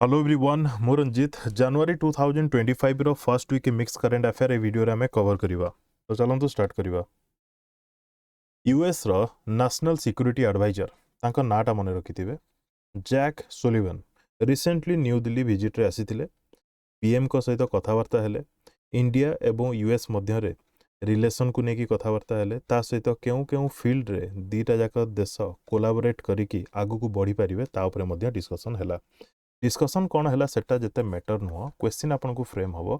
Hello everyone मु रंजित जनवरी 2025 रो first week mix current affair ए वीडियो रे हमें कवर करिवा। तो चलंतु स्टार्ट करिवा। यूएस रो नेशनल सिक्योरिटी एडवाइजर तांको नाटा मने रखिथिबे Jack Sullivan recently New Delhi visit रे आसीथिले। पीएम को सहित कथावार्ता हेले इंडिया एवं यूएस मध्य रे रिलेशन को नेकी कथावार्ता हेले ता सहित केउ केउ फील्ड रे दीटा जाक देश कोलाबोरेट करिकी आगु को बढ़ी परिबे ता ऊपर मध्य डिस्कशन हैला। डिस्कशन कौन है सेटा जिते मैटर नुह क्वेश्चन आपन को फ्रेम हम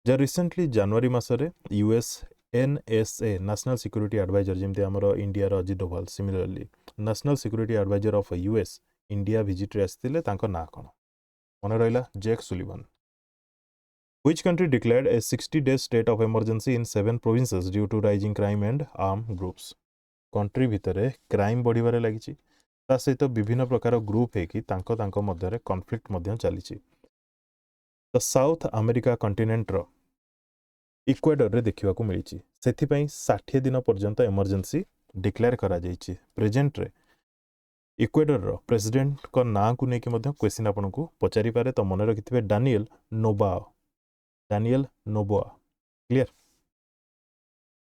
जे रिसेंटली जनवरी मासरे US NSA national security adviser जमती आमर इंडिया रो Ajit Doval similarly national security adviser of US India visit रे आस्थिले तांको ना कोन मन रहिला Jack Sullivan. Which country declared a 60-day state of emergency in 7 provinces due to rising crime and armed groups? Country भितरे क्राइम बढ़िबारे लागिछि ता सहित विभिन्न प्रकार ग्रुप है कि तांको तांको मध्यरे कॉन्फ्लिक्ट मध्य चलीछि। तो साउथ अमेरिका कंटिनेंट रो इक्वेडर रे देखिबा को मिलिछि सेथि पई 60 दिन पर्यंत इमरजेंसी डिक्लेयर करा जाइछि। प्रेजेंट रे इक्वेडर रो प्रेसिडेंट को ना को नेकी मध्य क्वेश्चन आपन को पचारि पारे तो मन रखिथिबे Daniel Noboa clear.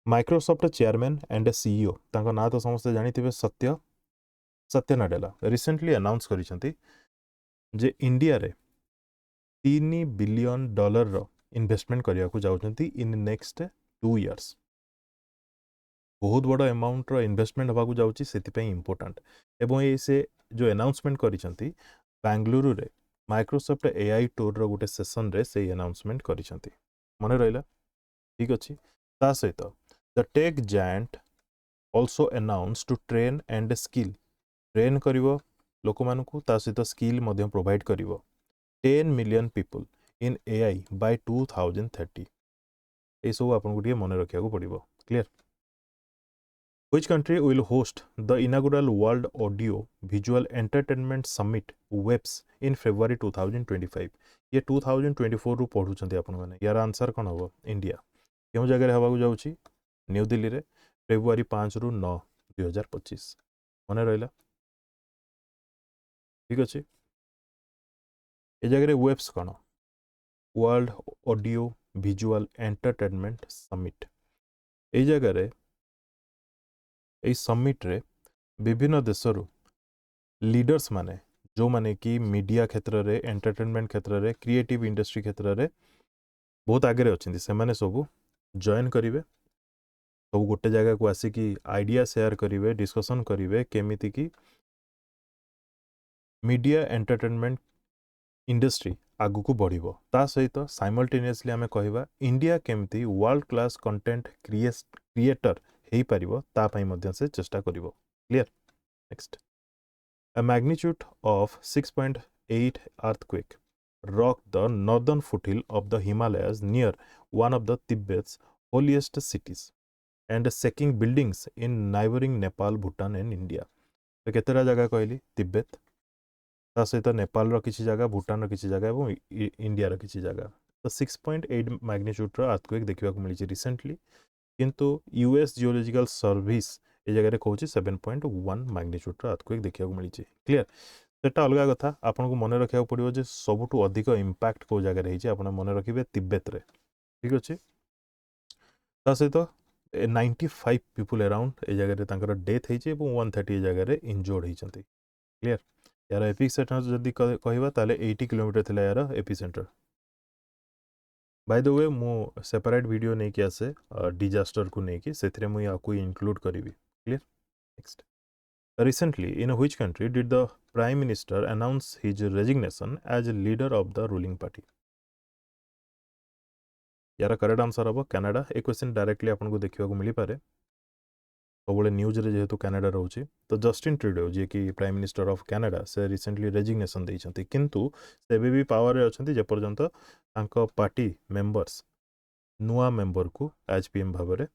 Microsoft chairman and CEO तांको ना तो समस्त जानिथिबे सत्य नाडेला रिसेंटली अनाउंस करिसंती जे इंडिया रे 3 बिलियन डॉलर रो इन्वेस्टमेंट करिया को जाउछंती इन नेक्स्ट 2 इयर्स। बहुत बड़ अमाउंट रो इन्वेस्टमेंट हबा को जाउची सेति पई इंपोर्टेंट एवं ए से जो अनाउंसमेंट करिसंती बेंगलुरु रे माइक्रोसॉफ्ट एआई टूर रो गुटे सेशन रे से अनाउंसमेंट करिसंती मने रहिला ठीक अछि। ता सहित the tech giant also announced to train and skill train करिवो लोक मानकु ता सहित स्किल मध्य प्रोवाइड करिवो 10 million people in AI by 2030 ए सब आपन गुटिए मन रखिया को पड़िबो clear. Which country will host the inaugural World Audio Visual Entertainment Summit WEPS in February 2025? ये 2024 रु पढुचंती आपन माने यार आंसर कोन हबो इंडिया केउ जगह रे हबा को जाउची न्यू दिल्ली रे फेब्रुआरी 5 रु 9 2025 मने रहिला ठीक अछि। ए जगह रे वेब्स कोन world audio visual entertainment summit ए जगह रे ए समिट रे विभिन्न देशरु लीडर्स माने जो माने कि मीडिया क्षेत्र रे एंटरटेनमेंट क्षेत्र रे क्रिएटिव इंडस्ट्री क्षेत्र रे बहुत आगे अछंती से माने सब जॉइन करिवे सब गोटे जगह को आसी कि आइडिया शेयर करिवे डिस्कशन करिवे केमिति कि मीडिया एंटरटेनमेंट इंडस्ट्री आगु को बढ़िबो ता सहित साइमल्टेनियसली आमे कहबा इंडिया केमती वर्ल्ड क्लास कंटेंट क्रिएटर हेई परिबो ता पई मध्य से चेष्टा करिवो clear. Next A magnitude of 6.8 earthquake rocked the northern foothill of the Himalayas near one of the Tibet's holiest cities and shaking buildings in neighboring Nepal, Bhutan and India. तो केतेरा जगह कहली तिब्बत ता सहित नेपाल रो किछि जगह भूटान रो किछि जगह एवं इंडिया रो किछि जगह तो 6.8 मैग्नीट्यूड रो अर्थक्वेक देखिबा को मिलिछि रिसेंटली किंतु यूएस जियोलॉजिकल सर्विस ए जगह रे कहूछि 7.1 मैग्नीट्यूड रो अर्थक्वेक देखिबा को मिलिछि क्लियर। सेटा अलगा कथा आपन को मने रखिया पड़िबो जे सबटु अधिक इंपैक्ट को जगह रही छै आपन मने रखिबे तिब्बत रे ठीक अछि। ता सहित 95 पीपल अराउंड ए जगह रे तांकर डेथ हेछि एवं 130 ए जगह रे इंजर्ड हेछंती क्लियर। यार एपी सेंटर जदि कहबा ताले 80 किलोमीटर थिला यार एपी सेंटर बाय द वे मु सेपरेट वीडियो नै कि आसे डिजास्टर को नै कि सेथरे मु याकू इंक्लूड करिवि clear. Next recently in which country did the prime minister announce his resignation as a leader of the ruling party? यार करेक्ट आंसर हम कनाडा। ए क्वेश्चन डायरेक्टली आपन को देखिबा को मिली पारे सबले न्यूज रे जेहेतु कनाडा रहउची तो जस्टिन ट्रूडो जे कि प्राइम मिनिस्टर ऑफ कनाडा से रिसेंटली रेजिग्नेशन दैछंती किंतु सेबे भी पावर रे अछंती जे पर्यंत तांको पार्टी मेंबर्स नुआ मेंबर को एज पीएम भाबरे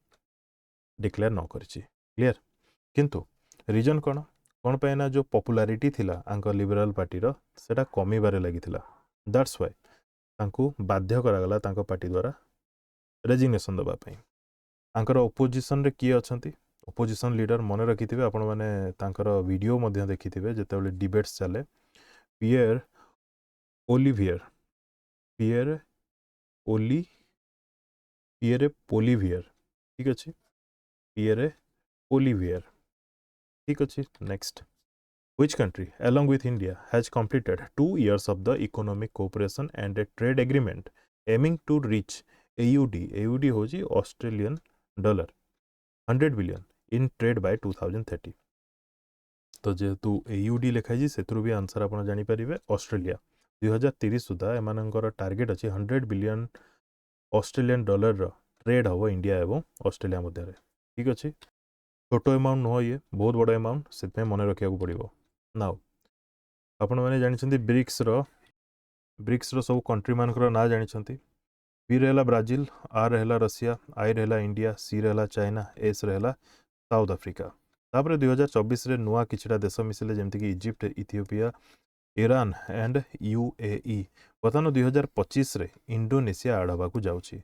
डिक्लेयर न करछि क्लियर। किंतु रीजन कोन पे ना जो पॉपुलैरिटी थिला आंको लिबरल पार्टी रो सेटा कमी बारे लागि थिला दैट्स व्हाई तांको बाध्य करा गला तांको पार्टी द्वारा रेजिग्नेशन दबा पई। आंकर ओपोजिशन रे की अछंती ओपोजिशन लीडर मन रखिथिबे आपण माने तांकर वीडियो मध्य देखिथिबे जेतेबेले डिबेट्स चले पियर ओलिवियर, पियर पोलिवियर, ठीक अच्छे, पियर पोलिवियर, ठीक अच्छे। Next, which country along with India has completed 2 years of the economic cooperation and a trade agreement aiming to reach AUD होजी Australian dollar 100 billion in trade by 2030। तो जेहेतु AUD लिखाई से भी आंसर आप जानीपर ऑस्ट्रेलिया 2030 सुधा एमानकर target अच्छी 100 billion Australian dollar trade हम India एवं ऑस्ट्रेलिया मध्य, ठीक अच्छे। छोट अमाउंट नुह ये बहुत बड़ अमाउंट से मन रखा पड़ो। नाउ आपण मैंने जानते ब्रिक्स रो सब कंट्री मानकर ना जानते। बी रहा ब्राजिल, आर रहा रशिया, आई रहा इंडिया, सी रहा चाइना, एस रहा साउथ अफ्रीका। तापर 2024 नुआ किछटा देश मिसिले जमती कि Egypt, Ethiopia, Iran and UAE। बर्तमान 2025 रे इंडोनेशिया आड़ हवा जाऊँगी।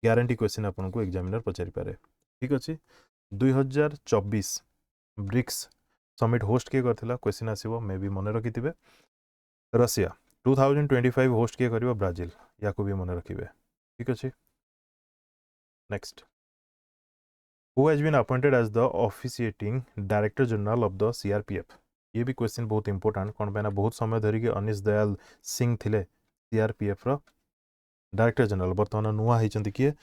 ग्यारंटी क्वेश्चन आपको एग्जामिनर पचारि पारे, ठीक अच्छे। 2024 ब्रिक्स समिट होस्ट किए करथिला, क्वेश्चन आसीबो मे भी मन रखिथिबे। रशिया 2025 होस्ट किए करिवो, ब्राजिल, या को भी मन रखिबे, ठीक अच्छे। Next, who has been appointed as the officiating director general of the CRPF। ये भी क्वेश्चन बहुत इंपोर्टेंट कौन पे ना बहुत समय धरिकी अनिश दयाल सिंह थिले CRPF रो डायरेक्टर जनरल। बर्तमान नुआ होइचंती किए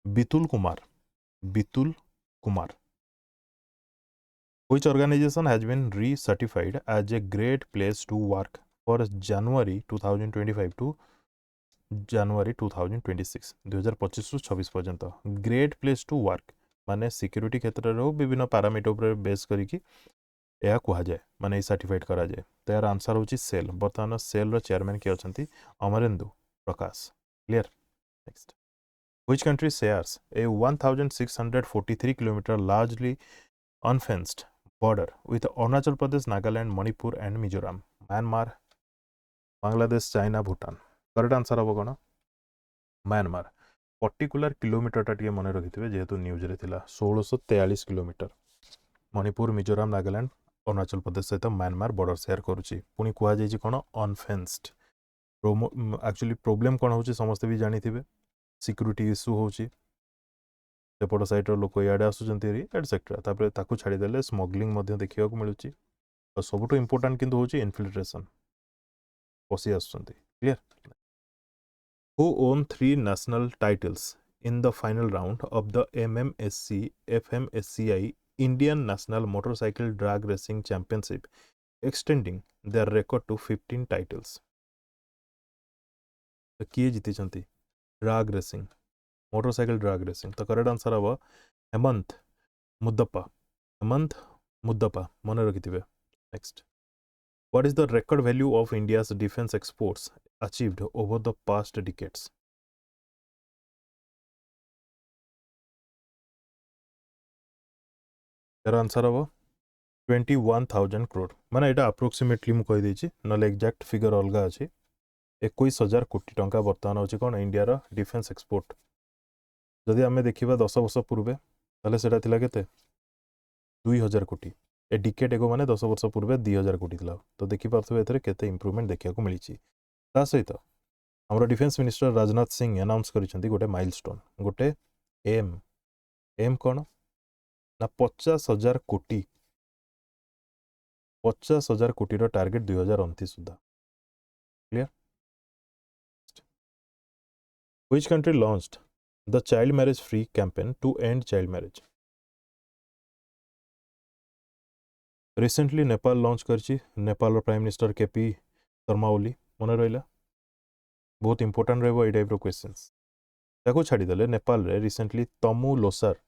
Bitul Kumar. Which organization has been recertified as a great place to work for January 2025 to January 2026? 2025 रु 26 पर्यंत ग्रेट प्लेस टू वर्क माने सिक्योरिटी क्षेत्र रो विभिन्न पैरामीटर पर बेस करिकी या कहा जाए माने सर्टिफाइड करा जाए। तो यार आंसर होची सेल। बर्तमान सेल रो चेयरमैन के अछंती Amarendu Prakash, clear. Next, which country shares a 1643 kilometer largely unfenced border with Arunachal Pradesh, Nagaland, Manipur and Mizoram? Myanmar, Bangladesh, China, Bhutan। Correct answer हम कौन? म्यांमार। पर्टिकुलर किलोमीटर टे मन रखिथे जेहेतु न्यूज रे थिला 1643 किलोमीटर। मणिपुर, मिजोराम, नागालैंड, अरुणाचल प्रदेश सहित म्यांमार बॉर्डर शेयर करुच्ची। पुणी कहुई कौन? अनफेन्स्ड। एक्चुअली प्रोब्लेम कौन हो समस्ते भी जानी थे, सिक्यूरीटी इश्यू होची, सेपट साइड लोक इे आसुँच एटसेट्रा छाड़देले स्मग्लिंग देखा मिलूँ। तो सबुठ इंपोर्टाट किंतु होची infiltration, पशि आसुँच, clear. Who won 3 national titles in the final round of the MMSC FMSCI Indian National Motorcycle Drag Racing Championship, extending their record to 15 titles? तो किए जीति drag racing, motorcycle drag racing? तो correct answer हम हेमंत मुद्दप्पा मन रखिथे। Next, what is the record value of India's defense exports achieved over the past decades? यार answer हम 21,000 crore। माने एटा अप्रोक्सीमेटली मु कहि देछि, नले एग्जैक्ट फिगर अलगा अछि। 21,000 कोटी टंका बर्तमान होछि कोन इंडिया रो डिफेंस एक्सपोर्ट। जदि आमे देखिबा 10 वर्ष पूर्वे ताले सेटा थिला केते 2,000 कोटी। ए डिकेड एगो माने 10 वर्ष पूर्वे 2,000 कोटी थिला। तो देखि पारथबे एथरे केते इंप्रूवमेंट देखिया को मिलिछि। ता सहित हमरो defence minister Rajnath Singh announce करिसेंती गोटे माइलस्टोन, गोटे एम कोन ना 50,000 कोटी, 50,000 कोटी रो टार्गेट 2029 सुधा, clear. Which country launched the child marriage free campaign to end child marriage? Recently Nepal launch करछि। Nepal prime minister KP Sharma Oli, मन रहा बहुत इंपोर्टाट रहा ये टाइप क्वेश्चंस। ताको छाड़ीदे नेपाल रे रिसेंटली तमु लोसार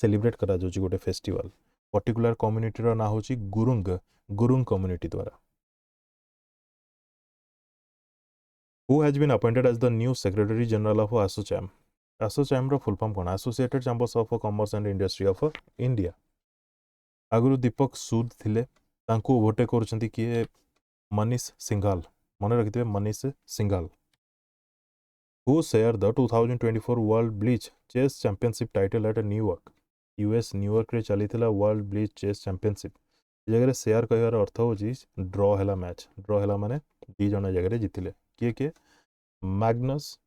सेलिब्रेट करा जाउछि गोटे फेस्टिवल। पर्टिकुलर कम्युनिटी रो ना होछि गुरुंग कम्युनिटी द्वारा। Who has been appointed as the new Secretary General of ASSOCHAM? ASSOCHAM रो फुल फॉर्म कोन? Associated chambers of commerce and industry of India. आगुरु दीपक सूद थिले, तांको ओवरटेक करछंती किए मनीष सिंघाल, मन रखिथे Manish Singhal. Who shared the 2024 World Bleach Chess Championship title at Newark? US New York रे चली थिला वर्ल्ड ब्लीच चेस चैंपियनशिप जगह शेयर कहर अर्थ हूँ ड्र है मैच ड्र है माने दी जन जगह जीतिले किए किए मैग्नस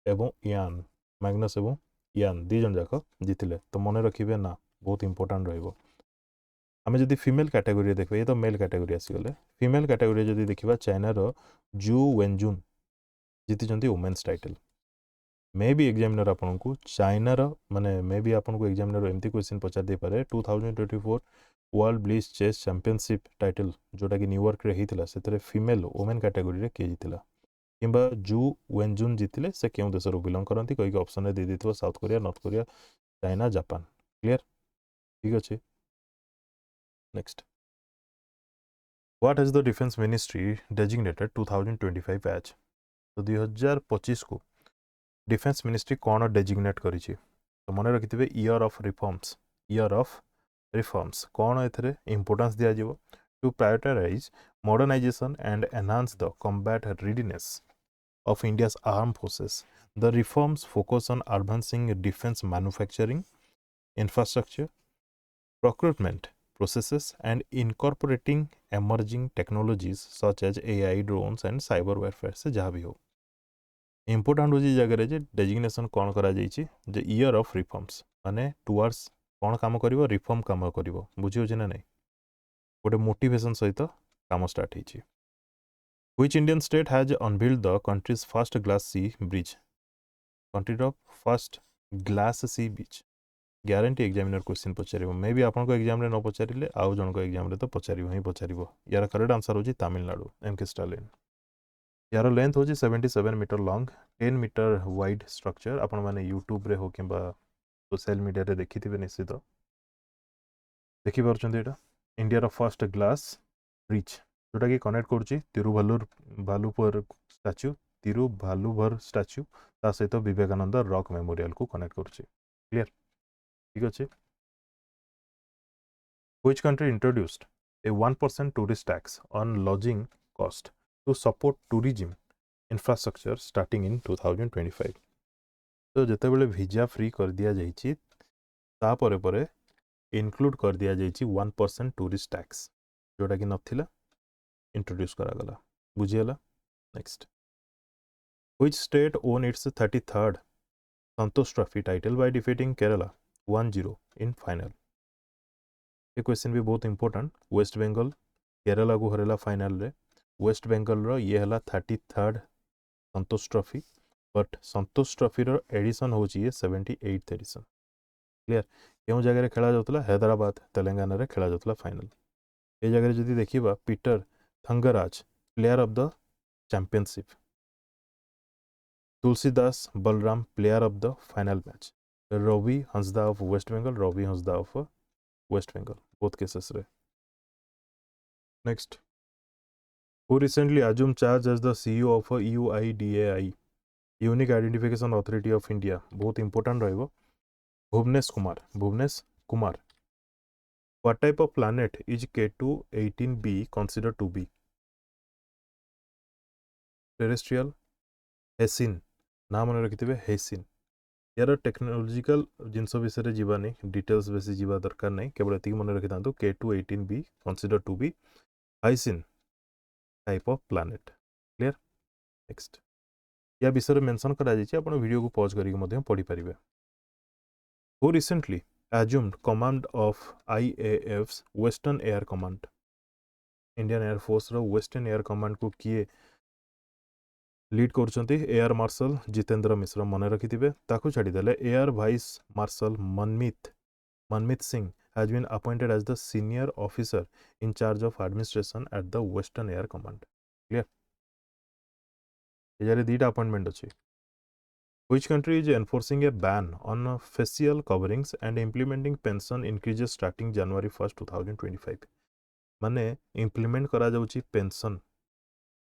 एवं यान मैग्नस एवं यान दी जन जाक जीतिले तो मन रखिए ना बहुत इंपोर्टाट रमें जदि फीमेल कैटेगोरी देखा ये तो मेल कैटेगोरी आसीगले फीमेल कैटेगोरी जदि देखा चाइनार जू वेनजुन जीति women's title maybe examiner आपन को चाइनार माने मे बी आपन को एग्जामिनर एमती क्वेश्चन पचार दे पारे 2024 world blitz chess championship title जोटा कि न्यूयॉर्क रे हितला सेतरे फीमेल वुमेन कैटेगोरी रे के जीतिला किंबा जू वेनजुन जीतिले से केउ देश रो बिलोंग करंती कोई के ऑप्शन रे दे देथिबो South Korea North Korea China Japan clear ठीक अछि next what has the defence ministry designated 2025 as तो 2025 को डिफेंस मिनिस्ट्री कौन डेजिग्नेट करिछि तो मन रखिथिबे ईयर ऑफ रिफॉर्म्स कौन एथरे इंपोर्टेंस दिया जिवो to prioritize modernization and enhance the combat readiness of India's armed forces. The reforms focus on advancing defense manufacturing, infrastructure, procurement processes, and incorporating emerging technologies such as AI, drones, and cyber warfare से जहाँ भी हो important हो जगह जे designation कौन करा जे year of reforms माने towards कौन काम करिवो रिफॉर्म काम करिवो बुझी होछि ना नहीं गोटे मोटिवेशन सहित काम start होइछि Which Indian state has unveiled the country's first glass sea bridge? Country of first glass sea beach. Guarantee examiner question पचार मे भी आपको एग्जाम न पचारे आउ जन एग्जाम ही पचार यार करेक्ट आंसर होची तमिलनाडु एमके स्टालिन यार लेंथ होची 77 meter long 10 meter wide structure आपण माने यूट्यूब रे हो कि सोशल मीडिया रे देखि थिबे निश्चित देखि पारछन्ते एटा इंडिया फर्स्ट ग्लास ब्रिज जोटा कि कनेक्ट करुच्ची तिरुभालुवर स्टाच्यू तिरुभालुवर स्टाच्यू ता सहित विवेकानंद रॉक मेमोरियल को कनेक्ट करुच्ची क्लियर ठीक अच्छे Which country introduced a 1% tourist tax on lodging cost to support tourism infrastructure starting in 2025 तो जिते बड़े वीजा फ्री कर दिया जाइए ता परे परे इनक्लूड कर दिया जाइए 1% टूरिस्ट टैक्स जोटा कि नथिला इंट्रोड्यूस करागला बुझीगला next Which state won its 33rd Santosh Trophy title by defeating Kerala 1-0 in final? ये क्वेश्चन भी बहुत इंपोर्टेंट वेस्ट बेंगल केरला को हरेला फाइनल रे वेस्ट बेंगल रो ये हला 33rd Santosh trophy but Santosh trophy रो एडिशन होची ये 78th एडिशन क्लियर केउ जगह रे खेला जाउतला हैदराबाद तेलंगाना रे खेला जाउतला फाइनल ए जगह रे जदी देखिबा Peter Thangaraj player of the championship Tulsidas Balram player of the final match Ravi Hansda of West Bengal Ravi Hansda of West Bengal both cases रे next who recently assumed charge as the CEO of UIDAI Unique Identification Authority of India बहुत important रहिबो Bhuvnesh Kumar what type of planet is K2-18b considered to be terrestrial hessian ना मन रखिथिबे hessian यार technological जिनस विषय Jiwani details बेसी जीवा दरकार नहीं केवल एति मन रखि थांतु K2-18b considered to be Hycean type of planet clear next या विषय मेंशन करा जाइए आपण वीडियो को पॉज करिक मध्य पढ़ी परिबे who recently assumed command of IAF's western air command Indian air force रो वेस्टर्न एयर कमांड को किए लीड करछंती एयर मार्शल जितेंद्र मिश्र मन रखिथिबे ताकू छाडी देले air vice marshal Manmeet Singh has been appointed as the senior officer in charge of administration at the Western Air Command. Clear? Here dita appointment अछि. Which country is enforcing a ban on facial coverings and implementing pension increases starting January 1st 2025? माने implement करा जाउची pension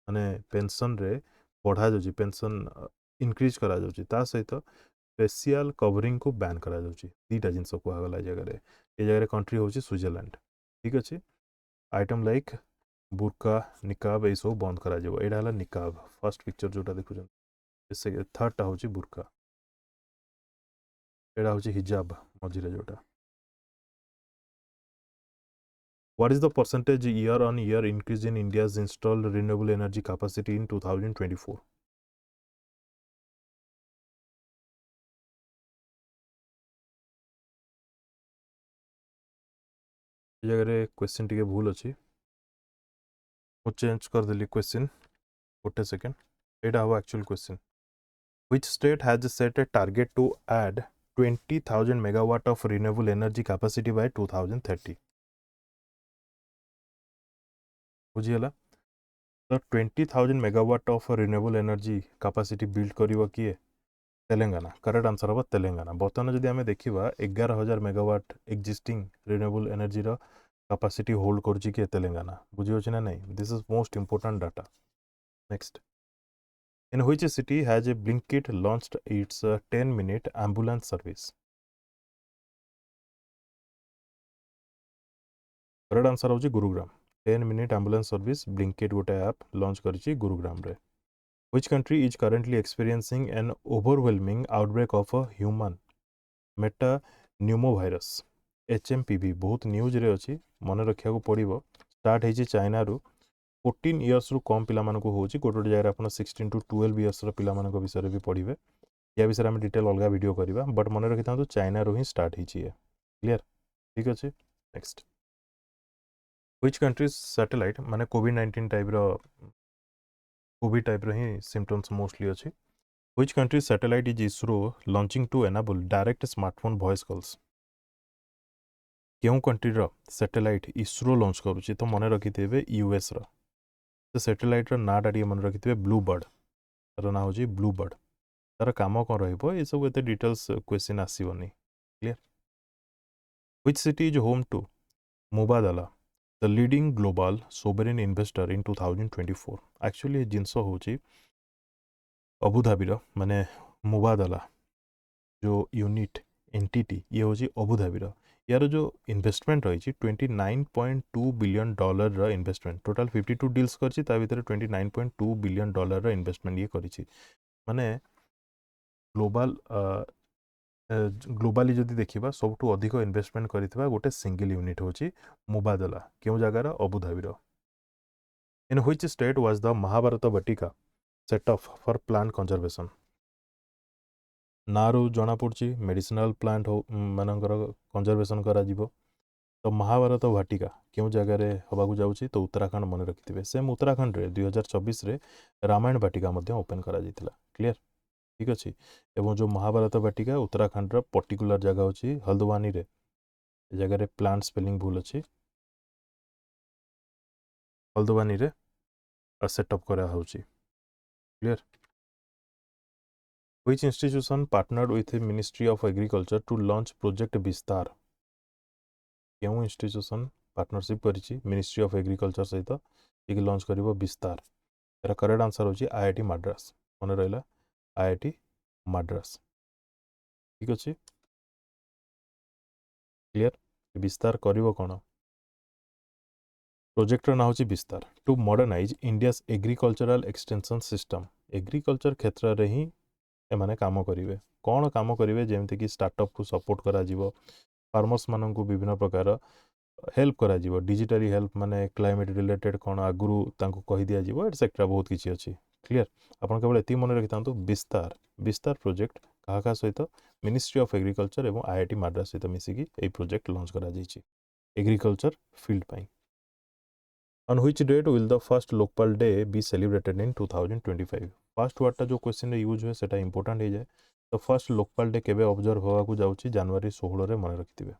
माने pension रे बढ़ा जाउची pension increase करा जाउची ता सहित फेसियल कवरिंग को बैन करा जाउची दीटा जिंस को आगला जगह रे ए जगह कंट्री होची स्विट्जरलैंड ठीक अच्छे आइटम लाइक बुर्का निकाब ये सब बंद करा जाबो एडा हला निकाब फर्स्ट पिक्चर जोटा देखुछन से थर्ड टा होची बुर्का एडा होची हिजाब मझिरे जोटा What is the percentage year on year increase in India's installed renewable energy capacity in 2024? ये जगह क्वेश्चन टिके भूल अच्छी वो चेंज कर देली क्वेश्चन गोटे सेकेंड एटा हम actual question which state has set a target to add 20,000 megawatt of renewable energy capacity by 2030 बुझीगला तो 20,000 megawatt of renewable energy capacity build करिवो किए तेलंगाना करेक्ट आंसर हम तेलंगाना बर्तमान जदि आम देखा 11,000 megawatt existing renewable energy capacity hold करुच्ची किए तेलंगाना बुझी ना नहीं this is most important data next in which city has a Blinkit launched its 10-minute ambulance service correct answer होची Gurugram 10-minute ambulance service Blinkit गोटे ऐप लॉन्च करिची गुरुग्राम रे Which country is currently experiencing an overwhelming outbreak of a human metapneumovirus HMPV बहुत news रे अच्छी मन रखा पड़ो स्टार्ट होती चाइना रु 14 इयर्स रु कम पिला मानक होची गोटे गोटे जगह आप 16 to 12 इयर्स पिला मानक विषय भी पढ़े या विषय में डिटेल अलग वीडियो करवा बट मन रखी था चाइना रु ही स्टार्ट होची क्लियर ठीक अच्छे नेक्स्ट व्हिच कंट्रीज सैटेलाइट माने कोविड-19 टाइप रो कोविड टाइप रो ही सिम्पटम्स मोस्टली अच्छी Which country's satellite is ISRO launching to enable direct smartphone voice calls? क्यों कंट्रीर सैटेलाइट इसरो लॉन्च करुच्ची तो मन रखिथे यूएस रो तो सैटेलाइट नाटा टे मन रखिथे ब्लू बर्ड तार ना हूँ ब्लू बर्ड तार काम कौन रहिबो ये सब एते डिटेल्स क्वेश्चन आसीबनी clear Which city is home to Mubadala the leading global sovereign investor in 2024 actually जिनस हूँ अबुधाबी माने मुबादला जो यूनिट एंटिटी ये हूँ अबुधाबी यार जो इन्वेस्टमेंट रही 29.2 बिलियन डॉलर रा इन्वेस्टमेंट टोटल 52 डील्स करछि ता भीतर 29.2 बिलियन डॉलर रा इन्वेस्टमेंट ये करिछि माने ग्लोबल ग्लोबाली जदि देखिबा सबठू अधिक इन्वेस्टमेंट करिथिबा गोटे सिंगल यूनिट होछि मुबादला केउ जगार Abu Dhabi in which state was the Mahabharata Vatika set up for plant conservation नारू जना पड़ी मेडिसिनल प्लांट मानकर कंजर्वेशन करा जीवो तो महाभारत वाटिका क्यों जगार हवाक जाऊँगी तो उत्तराखंड मन रखिथे सेम उत्तराखंड रे 2024 रे रामायण वाटिका ओपन करा क्लियर ठीक अच्छे एवं जो महाभारत वाटिका उत्तराखंड पर्टिकुलर जगह होची हल्द्वानी रे जगह प्लांट स्पेलिंग भूल अच्छी हल्द्वानी रे सेटअप करा होची clear Which institution partnered with the Ministry of Agriculture to launch Project Vistar? क्यों इंस्टीट्यूशन पार्टनरशिप करिछि मिनिस्ट्री ऑफ एग्रीकल्चर सहित एक लॉन्च करिवो विस्तार यार करेक्ट आंसर होछि आईआईटी मद्रास मन रहिला आईआईटी मद्रास ठीक अछि क्लियर विस्तार करिवो कोन प्रोजेक्टर ना होछि Vistaar to modernize India's agricultural extension system agriculture क्षेत्र रे ही एमाने काम करिवे कौन काम करिवे जेमति कि स्टार्टअप को सपोर्ट करा जीवो फार्मर्स मानक विभिन्न प्रकार हेल्प करा जीवो डिजिटली हेल्प माने क्लाइमेट रिलेटेड कौन आगुरु तांको कहि दिया जीवो एटसेट्रा बहुत किछि अछि क्लियर आपण केवल एति मन रखितांतु विस्तार विस्तार प्रोजेक्ट काहा सहित मिनिस्ट्री ऑफ एग्रीकल्चर एवं आईआईटी मद्रास सहित मिसिकी ए प्रोजेक्ट लॉन्च करा जाइछि एग्रीकल्चर फील्ड पाई On which date will the first local day be celebrated in 2025? First वर्डटा जो क्वेश्चन यूज हुए सेटा इंपोर्टेंट हो जाए तो फर्स्ट लोकल डे केबे ऑब्जर्व होगा जाऊँगी जनवरी 16 रे मन रखिथिबे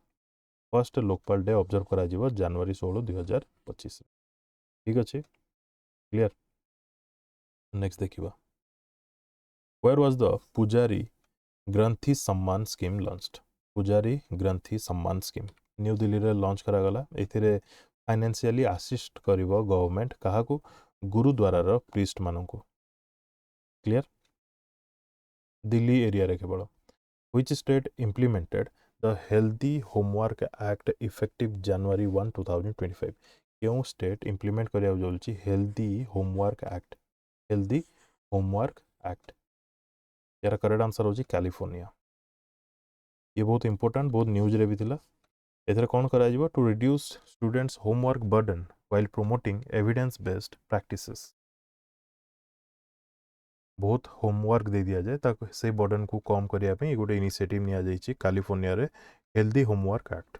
फर्स्ट लोकल डे ऑब्जर्व करा जीवो जनवरी 16 2025 ठीक अच्छे क्लियर नेक्स्ट देखिबा वेयर वाज द पुजारी ग्रंथि सम्मान स्कीम लॉन्च्ड पुजारी ग्रंथि सम्मान स्कीम न्यू दिल्ली रे लॉन्च करा गला एथिरे फाइनेंशियली असिस्ट करिवो गवर्नमेंट काहाकू गुरुद्वारा रो प्रीस्ट मानकू क्लियर दिल्ली एरिया रे केवल which state implemented the healthy homework act effective January 1 2025 क्यों स्टेट इंप्लीमेंट करिया जाउछि हेल्दी होमवर्क एक्ट यार करेक्ट आंसर होछि कैलिफोर्निया ये बहुत इंपोर्टेंट बहुत न्यूज रे भी थिला एथरे कौन करा जिवो to reduce students homework burden while promoting evidence based practices बहुत होमवर्क दे दिया जाए ताकि से बर्डन को कम करिया पे गोटे इनिशिएटिव निया जाइछि कैलिफोर्निया रे healthy homework act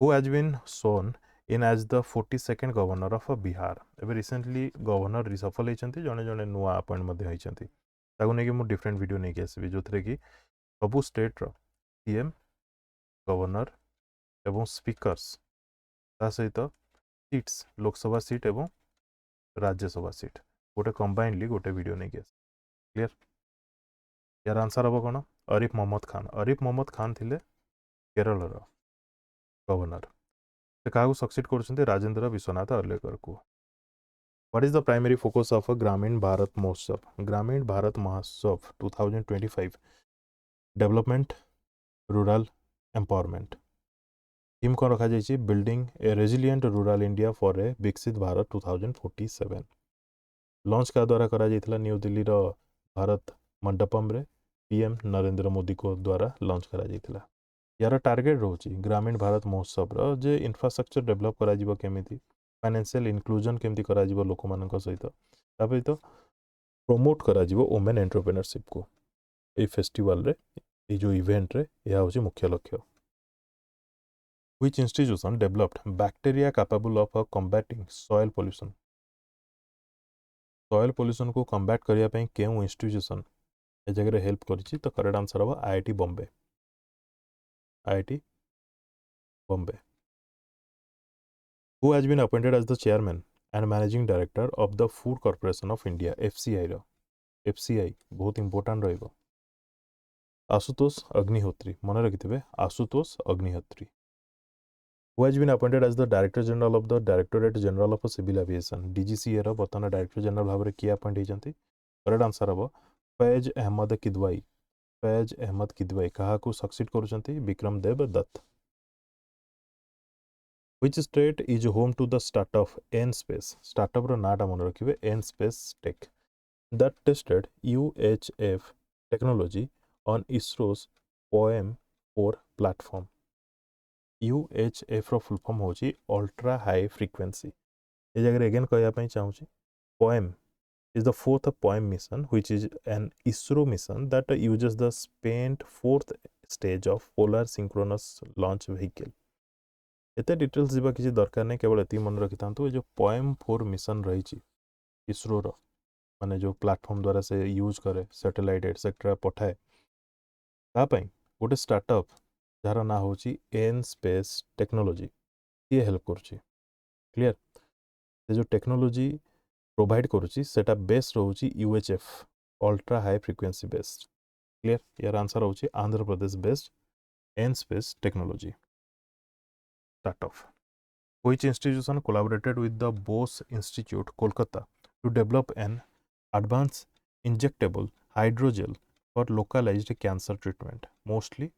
who has been sworn in as the 42nd governor of Bihar एबे रिसेंटली गवर्नर रिसफल होइछंती जने जने नुआ अपॉइंट मध्ये होइछंती ताकू नेकी मु डिफरेंट वीडियो नेकी आसीबी जोथरे की सबु स्टेट रो सीएम गवर्नर एवं स्पीकर्स ता सहित सीट्स लोकसभा सीट एवं राज्यसभा सीट गोटे कंबाइनली गोटे वीडियो नेकी आसी क्लियर यार आंसर हम कौन आरिफ मोहम्मद खान थिले केरल रो गवर्नर से क्या सक्सीड कर राजेंद्र विश्वनाथ अर्लेकर को what is the primary focus of ग्रामीण भारत महोत्सव 2025 डेवलपमेंट रूरल एम्पावरमेंट थीम कौन रखा जाइए building A resilient rural India for a विकसित भारत 2047 लॉन्च का द्वारा करा जाइथिला न्यू दिल्ली रो भारत मंडपम रे पीएम नरेंद्र मोदी को द्वारा लॉन्च करा जाइथिला यार टार्गेट रोचे ग्रामीण भारत महोत्सव जे इंफ्रास्ट्रक्चर डेवलप करा जिवो केमिति फाइनेंशियल इनक्लूजन केमिति करा जिवो लोक मानक सहित तापर तो प्रमोट करा जिवो वुमेन एंटरप्रेन्योरशिप को ए फेस्टिवल रे ए जो इवेंट रे या होची मुख्य लक्ष्य which institution developed bacteria capable of combating soil pollution को कॉम्बैट करिया पई केउ इंस्टीट्यूशन ए जगह रे हेल्प करछि तो करेक्ट आंसर हो IIT Bombay who has been appointed as the chairman and managing director of the Food Corporation of India FCI रो FCI बहुत इंपोर्टेंट रहिबो आशुतोष अग्निहोत्री मन रखिथिबे Ashutosh Agnihotri who has been appointed as the director general of the Directorate General of Civil Aviation DGCA रो वर्तमान director general भाव रे किया appoint हेजंती correct answer हबो फैज अहमद किदवाई कहा को सक्सीड करूचंती Vikram Dev Dutt Which state is home to the startup N-Space? Startup रो नाटा मन रखिबे N-Space Tech that tested UHF technology on ISRO's POEM-4 platform. UHF row full form होची अल्ट्रा हाई फ्रीक्वेंसी ए जगह अगेन कहया पई चाहूची POEM is the fourth POEM mission which is an ISRO mission that uses the spent fourth stage of polar synchronous launch vehicle. एते details जीवा किसी दरकार नहीं केवल एति मन रखि थांतु जो POEM-4 मिशन रही इसरो रो माने जो प्लेटफॉर्म द्वारा से यूज करे सैटेलाइट एटसेट्रा पठाए ता पई गोटे स्टार्टअप जार ना होची एन स्पेस टेक्नोलॉजी ये हेल्प करची क्लियर से जो टेक्नोलॉजी प्रोवाइड करूची सेटा बेस रहउची UHF ultra high frequency based clear यार आंसर होची Andhra Pradesh based N space technology startup. Which institution collaborated with the Bose Institute, Kolkata, to develop an advanced injectable hydrogel for localized cancer treatment, mostly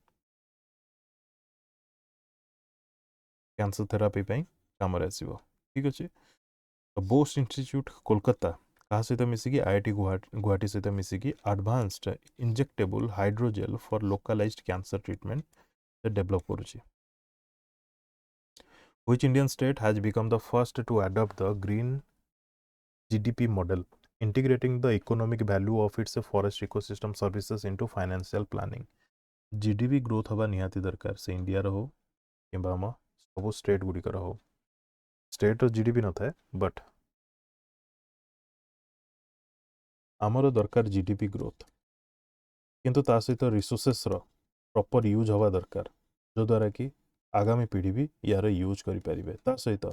cancer therapy ପାଇଁ କାମରେ ଆସିବ ଠିକ ଅଛି ତ Bosch institute Kolkata କାହା ସହିତ ମିଶିକି ଆଇଆଇଟି ଗୁହାଟି ସହିତ ମିଶିକି advanced injectable hydrogel for localised cancer treatment develop କରୁଛି Which Indian state has become the first to adopt the green GDP model, integrating the economic value of its forest ecosystem services into financial planning? GDP growth हवा निहाती दरकार से India रहो किंबा हम सब state गुडी कर हो स्टेट जीडीपी न थाए बट आमर दरकार जीडीपी ग्रोथ किंतु ता सहित रिसोर्सेस रो प्रॉपर यूज हवा दरकार जो द्वारा कि आगामी पीढ़ी भी यार यूज करि परिबे ता सहित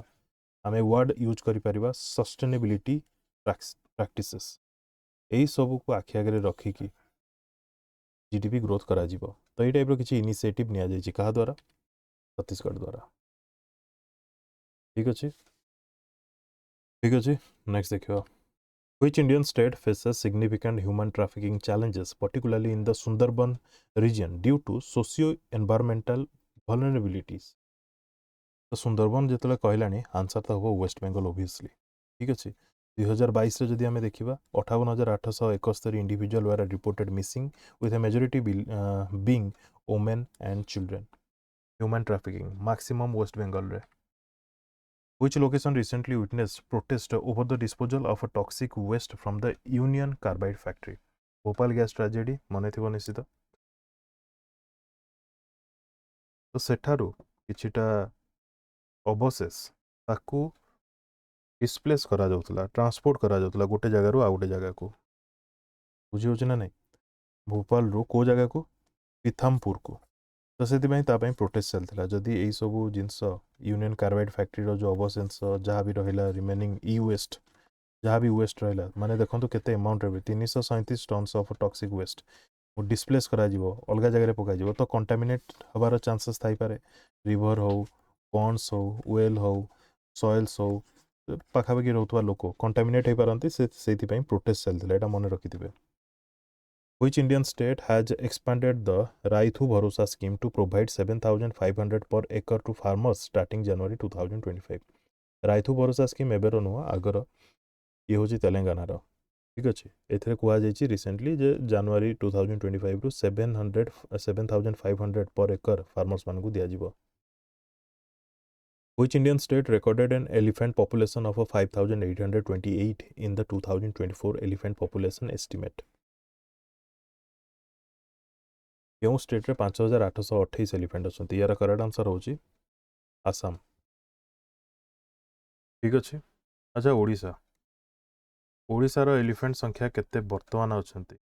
आमे वर्ड यूज करि परिबा सस्टेनेबिलिटी प्रैक्टिसेस एई सब को आखि आगे रखी कि जीडीपी ग्रोथ करा जिवो तो एई टाइप रो किछि इनिशिएटिव निया जाय छि कहा द्वारा छत्तीसगढ़ द्वारा ठीक अछि नेक्स्ट देखियो Which Indian state faces significant human trafficking challenges, particularly in the Sundarban region, due to socio-environmental vulnerabilities? तो सुंदरबन जिते कहलानी आंसर तो हम वेस्ट बेंगल ओबियसली ठीक अच्छे 2022 रे जदि आमे देखिबा 58,871 individual were reported missing with a majority being women and children human trafficking maximum West Bengal रे Which location recently witnessed protest over the disposal of a toxic waste from the Union Carbide factory? Bhopal gas tragedy मन थी निश्चित तो सेठारु किछिटा अवशेष ताकू displace करा जाउतला transport करा जाउतला गोटे जगह आ गोटे जगह को बुझी होछि ना नहीं भोपाल रो को जगह को पीथमपुर को तो से प्रोटेस्ट चलता जदि यही सब जिनस यूनियन कार्बाइड फैक्ट्री जो अवशेष जहाँ भी रहा रिमेनिंग इ वेस्ट जहाँ भी वेस्ट रहा माने देखो केते अमाउंट रे 337 tons of toxic waste displace करा जिवो अलग जगह पका जिवो तो कंटामिनेट हबार चांसेस थाई पारे रिवर हो पॉन्ड्स हो वेल हो सॉइल्स हो पाखापाखि रोथवा लोक कंटामिनेट हो पारती से प्रोटेस्ट चलता है मन रखिथे Which Indian state has expanded the Raithu Bharosa scheme to provide 7,500 per acre to farmers starting January 2025? राइथु भरोसा स्कीम एबर नुह आगर ये हूँ तेलंगाना ठीक अच्छे एथे कहुई रिसेंटली जे जनवरी 2025 रु 7,500 पर एकर फार्मर्स मान को दिज्व Which Indian state recorded an elephant population of 5,828 in the 2024 elephant population estimate? क्यों स्टेट रे 5,828 एलिफेंट अच्छा यार करेक्ट आंसर होची आसाम ठीक अच्छे अच्छा ओडिशा ओडिशार एलिफेंट संख्या केते वर्तमान अछंती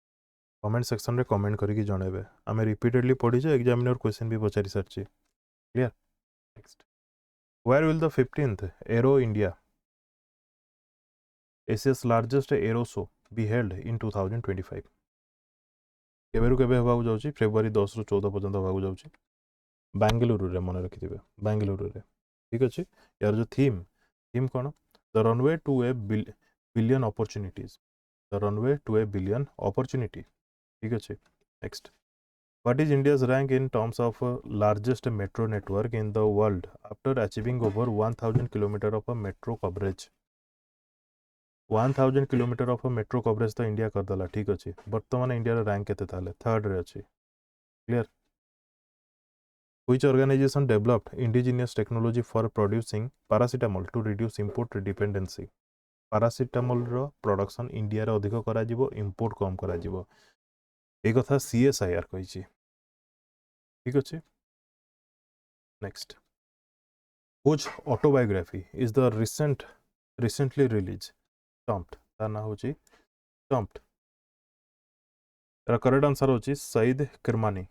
कमेंट सेक्शन रे कमेंट करके जणेबे आमे रिपीटेडली पढिजे एग्जामिनर क्वेश्चन भी पचारि सरछि clear next where will the 15th aero India Asia's largest aero show be held in 2025 केबेरु केबे होबाकू जाउछि फेब्रुआरी 10 रु 14 पर्यंत होबाकू जाउछि बेंगलुरु रे मन रखिथिबे बेंगलुरु रे ठीक अछि यार जो थीम कोन the runway to a billion opportunities the runway to a billion opportunity ठीक अच्छे next what is India's rank in terms of largest metro network in the world after achieving over 1000 kilometer of a metro coverage 1000 kilometer of a metro coverage तो India करदेला ठीक अच्छे बर्तमान India rank केते ताले third रे अच्छे clear Which organization developed indigenous technology for producing paracetamol to reduce import dependency? Paracetamol row production India रे अधिक करा जिवो इंपोर्ट कम करा जिवो ए कथा CSIR कहिछि ठीक अछि next Whose autobiography is the recently released Stumped ता ना होछि Stumped करेक्ट आंसर होछि सईद किरमानी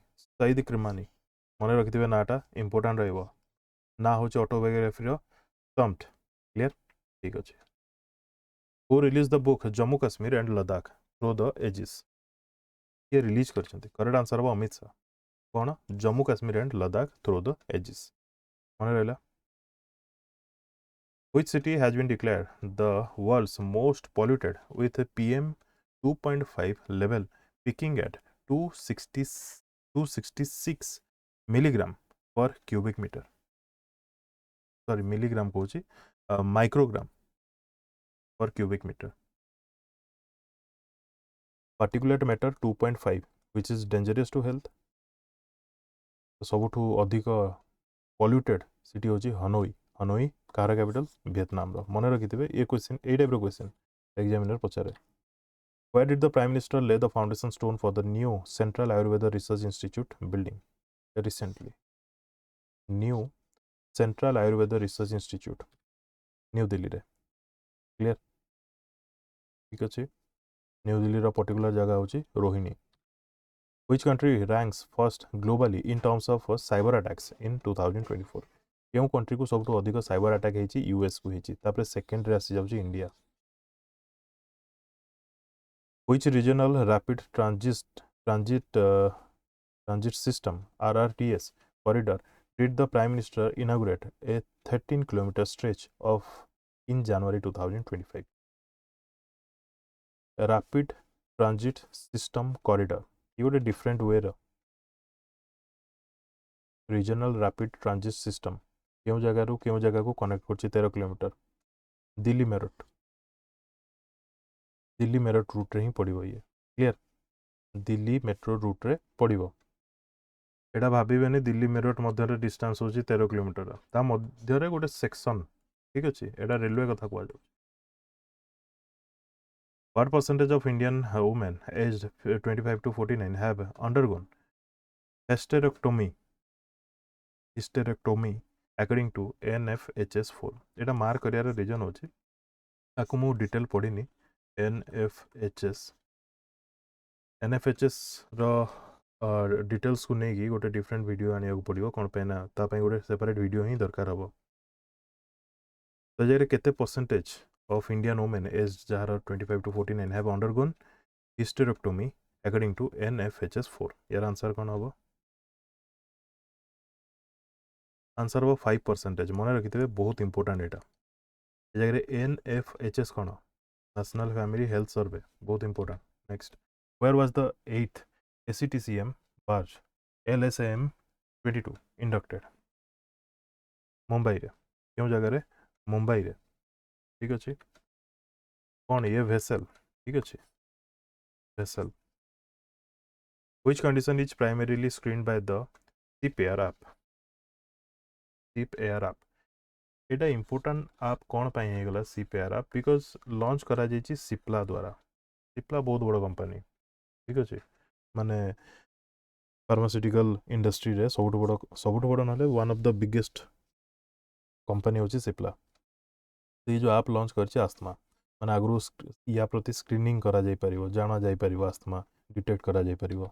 मन रखिथिबे नाटा इंपोर्टेंट रहइबो ना होछि ऑटोबायोग्राफी रो Stumped क्लियर ठीक अछि Who released the book Jammu Kashmir and Ladakh through the ages ये रिलीज करछन्ती करेक्ट आंसर हो अमित शाह कौन Jammu Kashmir and Ladakh through the ages मन रहला Which city has been declared the world's most polluted with a PM 2.5 level peaking at 266 milligram per cubic meter sorry milligram Kochi microgram per cubic meter particulate matter 2.5 which is dangerous to health सबुठू अधिक polluted city होची Hanoi कार capital Vietnam रो मन रखिथिबे ये question ए type रो क्वेश्चन एग्जामिनर पचारे Where did the Prime Minister lay the foundation stone for the new Central Ayurveda Research Institute building recently? New Central Ayurveda Research Institute, New Delhi रे clear ठीक अछि न्यू दिल्ली रो particular जगह होची Rohini Which country ranks first globally in terms of cyber attacks in 2024? क्यों country को सबठू अधिक cyber attack हेची US को हेची तापर सेकंड रे आसी जाउची India Which regional rapid transit system RRTS corridor did the Prime Minister inaugurate a 13-kilometer stretch of in January 2025? A rapid transit system corridor. You would a different way. Regional rapid transit system. क्यों जगह को connect करछि 13 kilometre Delhi Meerut root रे ही पड़िबो ये clear Delhi metro route रे पड़िबो एटा भाबिबेनी दिल्ली मेरठ मध्य distance होची 13 kilometre ता मध्य गोटे सेक्शन ठीक अच्छे एटा रेलवे कथा कह जाऊ What percentage of Indian women aged 25 to 49 have undergone hysterectomy according to NFHS4 Etah mark करियार reason होची ताकू मु डिटेल पढ़िनी NFHS रो डिटेल्स को नहीं गोटे डिफरेंट वीडियो आने पड़ो कौन पे ना गोटे सेपरेट वीडियो ही दरकार हम तो जगह केते percentage of Indian women age जार 25 to 49 have undergone hysterectomy according to NFHS4 यार आंसर कौन हम आंसर हम 5% मन रखिथे बहुत इंपोर्टेंट एटा जगह NFHS कौन नेशनल फैमिली हेल्थ सर्वे बहुत important next where was the 8th ACTCM barge LSAM 22 inducted Mumbai रे क्यों जगह रे मुंबई रे ठीक अच्छे कौन ये वेसल ठीक अच्छे vessel which condition is primarily screened by the SIP Air app Etah important आप कौन पाई है गला SIP Air app because launch करा जाइए सिप्ला द्वारा सिप्ला बहुत बड़ कंपनी ठीक अच्छे माने फार्मास्यूटिकल इंडस्ट्री रे सबुठ बड़ ना one of the biggest company होची सिप्ला तो ये जो आप लॉन्च कर आस्थमा माने आगु या प्रति स्क्रीनिंग करा जाई परिवो जाना जाई परिवो आस्थमा डिटेक्ट करा जाई परिवो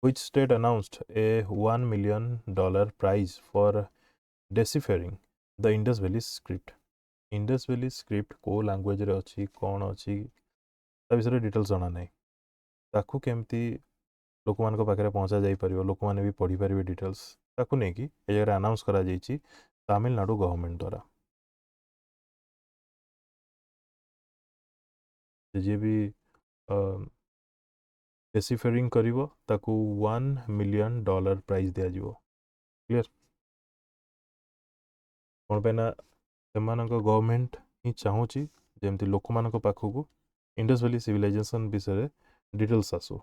which state announced a $1 million prize for deciphering the Indus Valley script Indus Valley script को लैंग्वेज रे अछि कोन अछि ता विषय डिटेल्स जाना नहीं ताकू केमती लोक मान पाखे पहुँचा जाई परिवो लोक माने भी पढ़ी परिवे डिटेल्स ताकू नहीं कि ए जगह अनाउंस करा जाइछि तमिलनाडु गवर्नमेंट द्वारा जे भी डेसिफेरिंग करिवो ताकू $1 million प्राइज दिया जिवो क्लियर कौन पे ना सेमानक गवर्नमेंट ही चाहूची जेमती लोक मानक पाखकू इंडस वैली सिविलाइजेशन विषय डिटेल्स आसो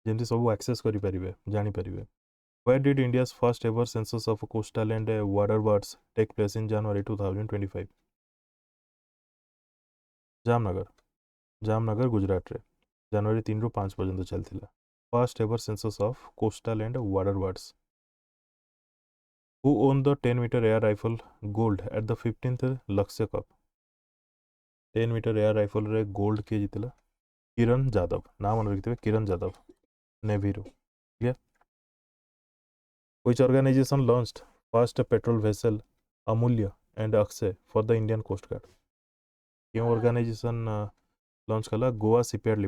जेमती सब एक्सेस करि परिबे जानि परिबे Where did India's first ever census of coastal and water birds take place in January 2025? Jamnagar Gujarat रे जनवरी 3 ରୁ 5 पर्यंत चलथिला first ever census of coastal and water birds Who won the 10-meter air rifle gold at the 15th Lakshya Cup? 10-meter air rifle रे gold के जीतला किरण जादव नाम मन रखिथे किरण जादव नेवी रो clear Which organization launched first petrol vessel Amulya and Akshay for the Indian Coast Guard? क्यों organisation launch कला Goa shipyard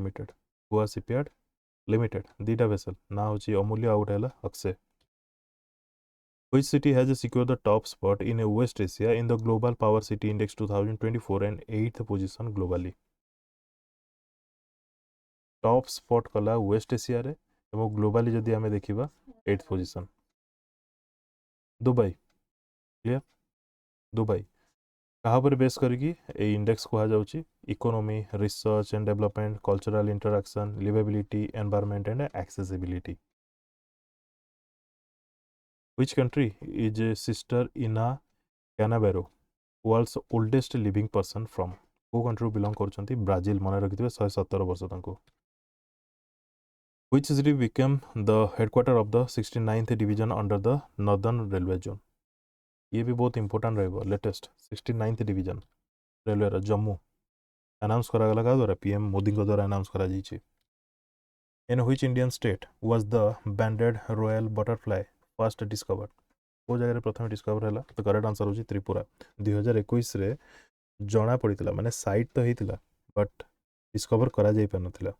limited दीटा vessel ना होची अमूल्य आउट है Akshay Which city has secured the top spot in West Asia in the Global Power City Index 2024 and 8th position globally? Top spot कला waste Asia रे एवं globally जदि आमे देखिबा 8th position Dubai clear Dubai कहा पर base करके ए index कहा जाउची economy research and development cultural interaction liveability environment and accessibility Which country is a sister Ina Canavero, world's oldest living person from? को कंट्री बिलोंग करछंती ब्राजील मन रखिथिबे 117 वर्ष तांको Which city became the headquarter of the 69th division under the Northern Railway Zone? ये भी बहुत important रहबो latest 69th division railway रा Jammu announce करा गला का द्वारा पीएम मोदी को द्वारा अनाउंस करा जाइछि In which Indian state was the banded royal butterfly first discovered? को जगह प्रथम डिस्कवर है तो करेक्ट आंसर होची त्रिपुरा 2021 रे जना पड़ीला माने साइट तो हेतिला बट डिस्कवर करा जाई परनथिला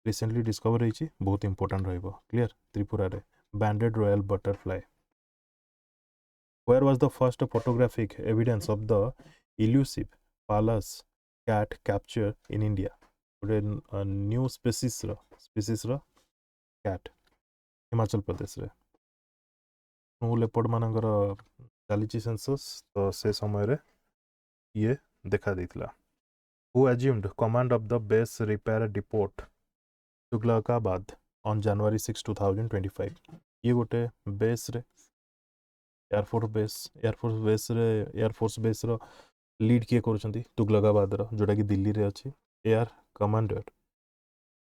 रिसेंटली डिस्कवर होईची बहुत इंपोर्टेंट रहइबो क्लियर त्रिपुरा रे banded royal butterfly Where was the first photographic evidence of the elusive Pallas cat capture in India? Today a new species ro cat Himachal Pradesh रे लेपर्ड मानकर चली census तो से समय रे ये देखा देथिला Who assumed command of the base repair depot Tughlaqabad on January 6, 2025. ये गोटे बेस रे एयरफोर्स बेस रो लीड किए करुछंती तुगलकाबाद रो जोटा कि दिल्ली रे अछि air commander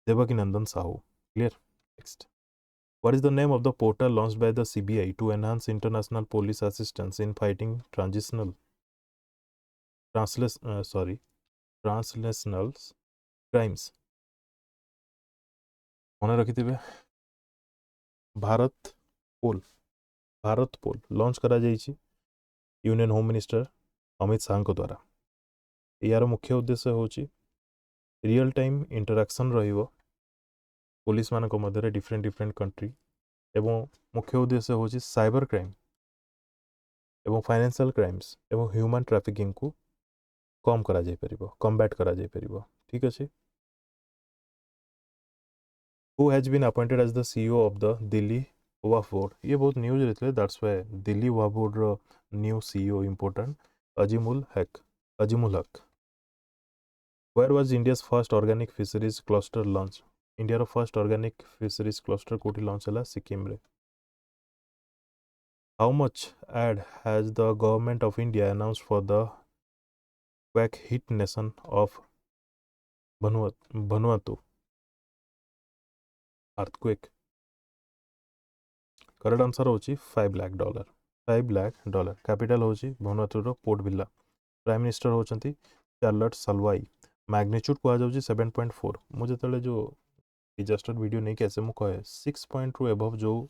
Devaki Nandan Sahu. Clear? Next. What is the name of the portal launched by the CBI to enhance international police assistance in fighting translational crimes? মনে रखिथिबे भारत पोल launch करा जाइछि union home minister Amit Shah द्वारा. यार मुख्य उद्देश्य होछि रियल टाइम इंटरैक्शन रहिबो police मानक मध्य डिफरेंट कंट्री एवं मुख्य उद्देश्य होछि साइबर क्राइम एवं फाइनेंशियल क्राइम्स एवं ह्यूमन ट्रैफिकिंग को कम करा जाय परिबो कॉम्बैट करा जाय परिबो. ठीक अछि. Who has been appointed as the CEO of the Delhi Waqf Board? ये बहुत न्यूज रहते हैं, that's why Delhi Waqf board रो new CEO important Azimul Haque. Where was India's first organic fisheries cluster launch? India रो फर्स्ट ऑर्गेनिक फिशरीज क्लस्टर कोठी launch होला सिक्किम रे. How much ad has the government of India announced for the quake hit nation of Vanuatu earthquake? Correct answer होची $5 lakh. $5 lakh. Capital होची vanuatu रो Port Vila. Prime minister होचंती Charlot Salwai. Magnitude को आ जाउची 7.4. मुझे तले जो डिजास्टर वीडियो नहीं कैसे मु कहे 6 रु एबव जो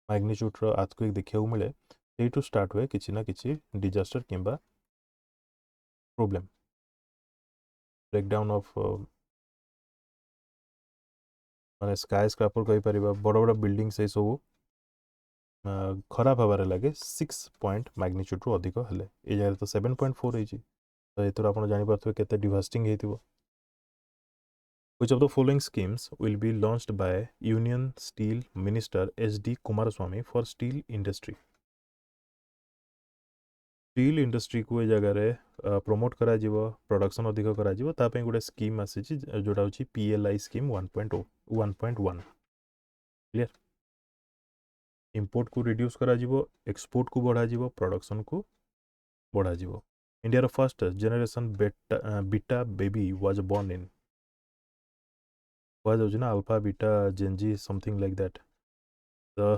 मैग्नीट्यूड रो अर्थक्वेक देखिया मिले सेटू स्टार्ट हुए किछि ना किछि डिजास्टर किंबा प्रॉब्लम ब्रेकडाउन ऑफ माने स्काई स्क्रैपर कहि परिबा बड़ बड़ बिल्डिंग से सब खराब हबारे लगे 6 पॉइंट मैग्नीट्यूड रु अधिक हेले ए जगह तो 7.4 होइछि. तो एतुर आपण जानि पारथबे केते devastating हेतिबो. Which of the following schemes will be launched by Union Steel Minister SD Kumaraswamy for steel industry? Steel industry को ए जगह रे प्रमोट करा जिवो प्रोडक्शन अधिक करा जिवो ता पे गुडे स्कीम आसीछि जोटा होछि PLI स्कीम 1.1. क्लियर. इंपोर्ट को रिड्यूस करा जिवो एक्सपोर्ट को बढ़ा जिवो प्रोडक्शन को बढ़ा जिवो. इंडिया रो first generation beta baby was born in was होछि ना alpha beta Gen Z something like that. तो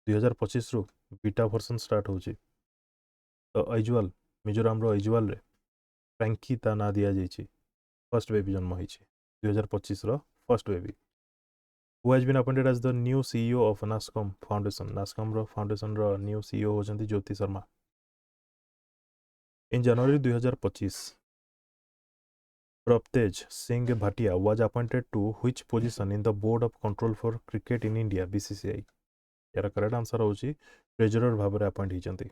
2025 रु बीटा वर्जन स्टार्ट होछि. तो आइजुअल मिजोराम रो आइजुअल रे फ्रैंकी ता ना दिया जाइछि. फर्स्ट बेबी जन्म होइछि 2025 रो first baby. Who has been appointed as the new CEO of NASCOM Foundation? NASCOM रो फाउंडेशन रो न्यू CEO होचंती Jyoti Sharma. In January 2025 Prabtej Singh Bhatia was appointed to which position in the Board of Control for Cricket in India BCCI? यार correct answer होची treasurer भाबरे appoint हिचंती.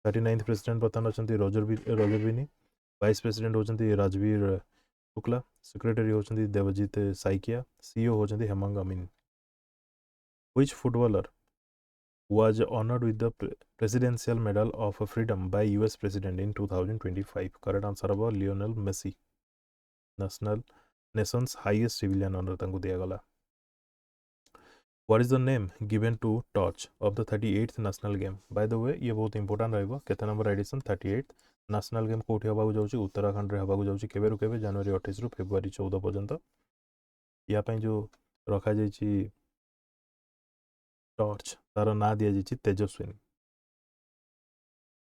39th president बर्तमान अछंती Roger Binny. Vice president होचंती Rajeev Shukla. Secretary होचंती Devajit Saikia. CEO होचंती Hemang Amin. Which footballer was honored with the Presidential Medal of Freedom by US President in 2025? Correct answer अब Lionel Messi. nation's highest civilian honor तांको दिया गला. What is the name given to torch of the 38th national game? By the way ये बहुत important रहइबो. केते number addition 38th national game कोठी हबा को जाउची उत्तराखंड रे हबा को जाउची केबे रु केबे जनवरी 28 रु फेब्रुआरी 14 पर्यंत. या पई जो रखा जाइची टॉर्च तार ना दिया जाइची तेजस्विनी.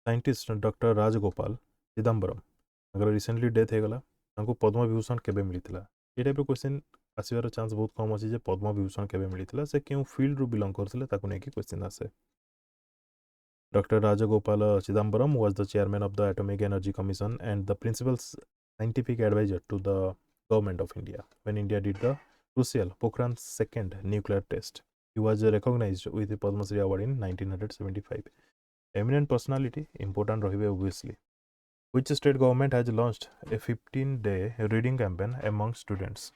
साइंटिस्ट डॉक्टर राजगोपाल चिदंबरम अगर रिसेंटली डेथ हेगला तांको पद्म विभूषण केबे मिलितला. ए टाइप रो क्वेश्चन आसीबार चांस बहुत कम अछि जे पद्म विभूषण केबे मिलितला से केउ फील्ड रु बिलोंग करथिले ताको नै कि क्वेश्चन आसे. Dr. Rajagopal Chidambaram was the chairman of the Atomic Energy Commission and the principal scientific advisor to the government of India when India did the crucial Pokhran second nuclear test. He was recognized with the Padma Shri Award in 1975. Eminent personality, important rahibe obviously. Which state government has launched a 15-day reading campaign among students?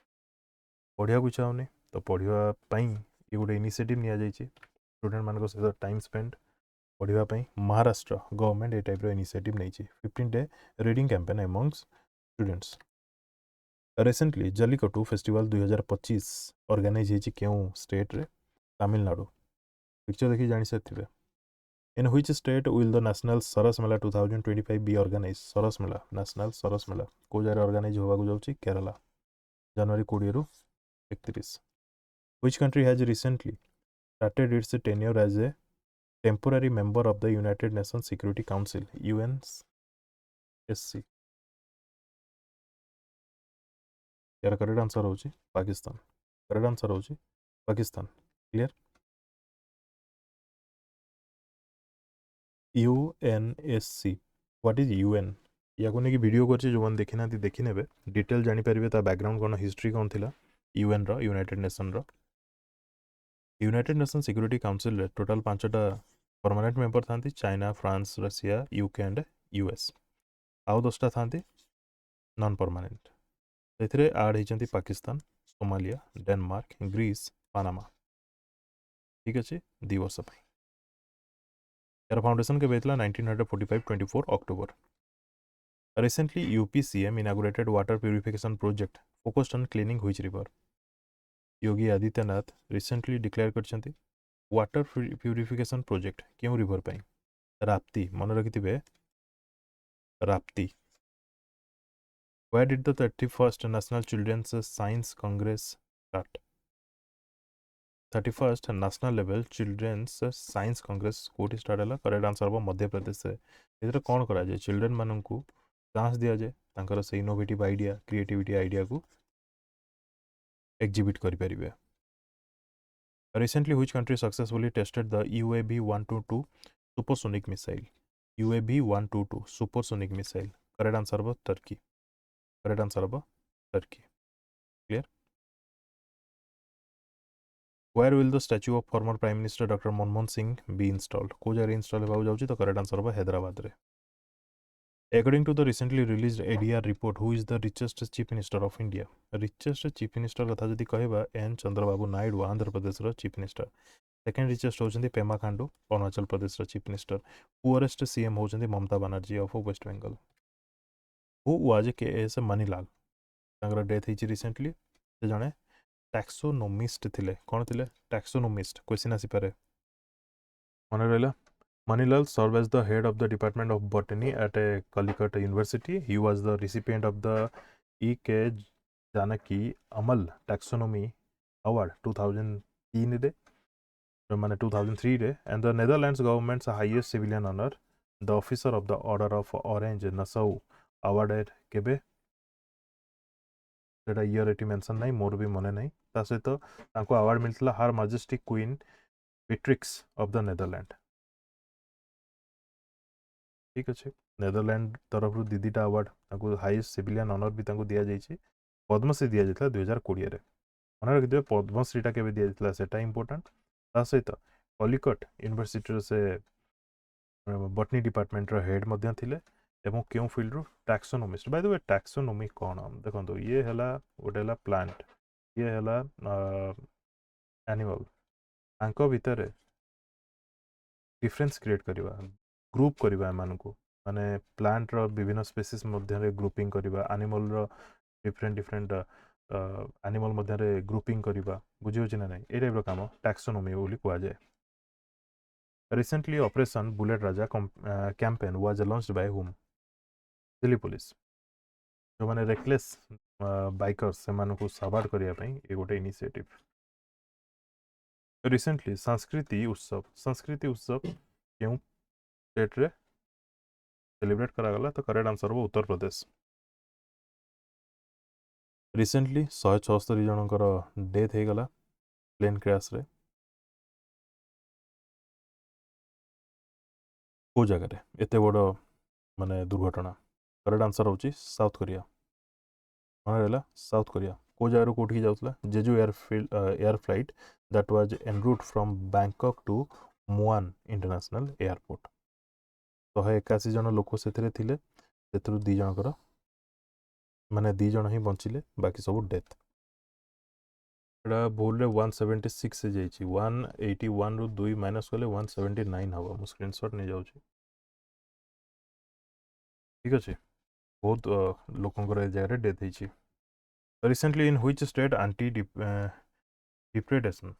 पढ़िया को चाहूनी तो पढ़िया पाई ये गोटे initiative निया जाइछि student मानको सहित टाइम स्पेंड पढ़िया पाई महाराष्ट्र गवर्नमेंट ए टाइप रो इनिशिएटिव नैछि 15-day reading campaign among students. Recently Jallikattu festival 2025 organise होती क्यों स्टेट रे? तमिलनाडु। पिक्चर देखी जानी सकते। In which state will the national Saras Mela 2025 be organise? Saras Mela, national Saras Mela को जगह ऑर्गेनाइज होगा जाऊँगी? केरला, जनवरी 20 रु 31। Which country has recently started its tenure as a temporary member of the United Nations Security Council UNSC? यार करेक्ट आंसर होची पाकिस्तान। करेक्ट आंसर होची Pakistan. Clear? UNSC what is UN? या को नेकी वीडियो करछि जो मन देखि ना देखि नेबे डिटेल जानि परिबे ता बैकग्राउंड कोन हिस्ट्री कोन थिला यूएन रो यूनाइटेड नेशन रो। यूनाइटेड नेशन सिक्योरिटी काउंसिल रे टोटल 5टा परमानेंट मेंबर थांती China, France, Russia, UK and US. आउ 10टा थांती नॉन परमानेंट। सेथिरे ऐड हिचंती Pakistan, Somalia, Denmark, Greece, Panama. ठीक अछि 2 वर्ष पई। यार फाउंडेशन के बेतला 1945 24 October. Recently, UP CM inaugurated water purification project focused on cleaning which river? Yogi Adityanath recently declare करछंती water purification project क्यों रिवर पाई? राप्ती, मन रखिथिबे Rapti. Where did the 31st National Children's Science Congress start? 31st national level children's science Congress कोठी start हला? Correct answer हो मध्य प्रदेश से। इधर कौन करा जाए चिल्ड्रेन माननकू चांस दिया जाए तांकर से इनोवेटिव आइडिया क्रिएटिविटी आइडिया को एग्जिबिट करि परिबे। Recently which country successfully tested the UAV 122 supersonic missile? UAV 122 supersonic missile correct answer हो टर्की। करेक्ट आंसर हो Turkey. Clear? Where will the statue of former Prime Minister Dr. Manmohan Singh be installed? को जगह install होगा जाउची तो correct answer हो हैदराबाद रे। According to the recently released ADR report, who is the richest chief minister of India? Richest chief minister कथा जदि कहबा एन चंद्रबाबू नायडू आंध्र प्रदेश रो चीफ मिनिस्टर। सेकेंड रिचेस्ट होचंदी पेमा खांडू अरुणाचल प्रदेश रो चीफ मिनिस्टर। पुअरेस्ट सीएम होचंदी Mamata Banerjee of west Bengal. Who was KS Manilal तांकर death हिची recently से जणे टैक्सोनोमिस्ट थिले। कोन थिले? टैक्सोनोमिस्ट। क्वेश्चन आसी पारे मन रहला। Manilal served as the head of the Department of Botany at a Calicut University. He was the recipient of the E.K. Janaki Amal Taxonomy Award 2003 रे, माने 2003 रे, and the Netherlands government's highest civilian honor, the Officer of the Order of Orange Nassau awarded केबे सेटा year eighty mention नहीं मोर भी मने नहीं ता सहित तांको अवार्ड मिलथिला her majestic queen Beatrix of the Netherland. ठीक अच्छे नेदरलैंड तरफ दीदीटा अवार्ड हाईएस्ट सिविलियन ऑनर भी दिया जाइए। पद्मश्री दि जाता 2020 रे। मन रखिए पद्मश्रीटा के दि जाता सेटा इंपोर्टेंट। ता सहित कलिकट यूनिवर्सिटी से बटनी डिपार्टमेंट हेड मध्य थिले एवं क्यों फील्ड रो taxonomist. By the way taxonomy कौन देखो ये हला गोटे हला प्लांट ये हला एनिमल तांको भितर डिफरेंस क्रिएट करवा ग्रुप करवा एमानकू माने प्लांट रो विभिन्न स्पेसीज मध्य ग्रुपिंग करवा एनिमल रो डिफरेंट डिफरेंट एनिमल मध्य ग्रुपिंग करवा बुझी होची ना नहीं ए टाइप रो काम टैक्सोनोमी बोली कुआ जाए। Recently Operation Bullet Raja campaign was launched by whom? Delhi police. जो माने रेकलेस बाइकर्स से मानकू साबार करिया पई ए गोटे इनिशिएटिव। रिसेंटली संस्कृति उत्सव क्यों स्टेट रे सेलिब्रेट करा गला? तो करेक्ट आंसर हो उत्तर प्रदेश। रिसेंटली 176 जनकर डेथ हो गला प्लेन क्रैश रे को जगह रे एते बड़ माने दुर्घटना? करेक्ट आंसर होची साउथ कोरिया। मन रहला साउथ कोरिया को जगह कोठी जाउतला Jeju air flight that was an route from Bangkok to Muan international airport. 181 जन लोक से थिले सेथरु 2 जनकर माने 2 जन ही बंचिले बाकी सब डेथ। एटा भूल रे 176 से जाइछि 181 रु 2 माइनस कले 179 हबो। मु स्क्रीनशॉट नै जाउछि। ठीक अछि बहुत लोकंकर ए जगह रे death हिछि। Recently, in which state depredation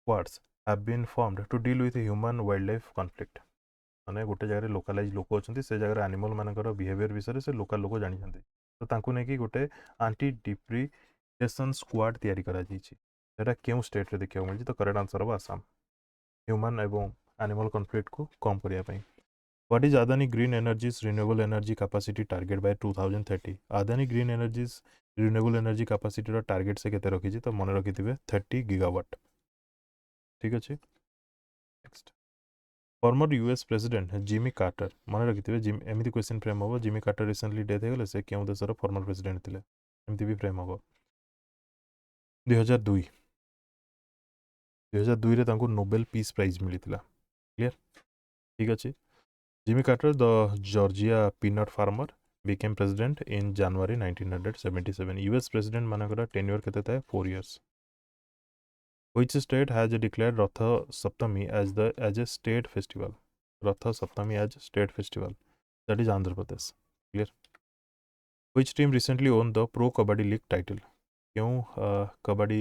squads have been formed to deal with human wildlife conflict? माने गोटे जगह लोकालाइज लोक अच्छा से जगह एनिमल मानकर बिहेवियर विषय से लोकल लोक जानी तो तांकू नहीं कि गोटे आंटी डिप्रिडेशन स्क्वाड तैयारी करा जाइछि सेटा केउ स्टेट रे देखियो मिलछि तो करेक्ट आंसर हो आसाम ह्यूमन एवं एनिमल कॉन्फ्लिक्ट को कम करिया पई what is Adani green energies renewable energy capacity target by 2030 Adani green energies renewable energy capacity रो टारगेट से केते रखिछि तो मन रखिथिबे 30 गीगावाट ठीक अछि next former US president Jimmy Carter मन रखिथिबे जिमी एमिति क्वेश्चन फ्रेम हो जिमी कार्टर रिसेंटली डेथ हेगले से केउ देशर फॉर्मर प्रेसिडेंट थिले एमिति भी फ्रेम हो 2002 2002 रे तांको नोबेल पीस प्राइज मिलिथिला क्लियर ठीक अछि Jimmy Carter the Georgia peanut farmer became president in January 1977 US president मानकर tenure केते था 4 years which state has declared Ratha Saptami as a state festival Ratha Saptami as state festival that is Andhra Pradesh clear which team recently won the Pro Kabaddi League title क्यों कबड्डी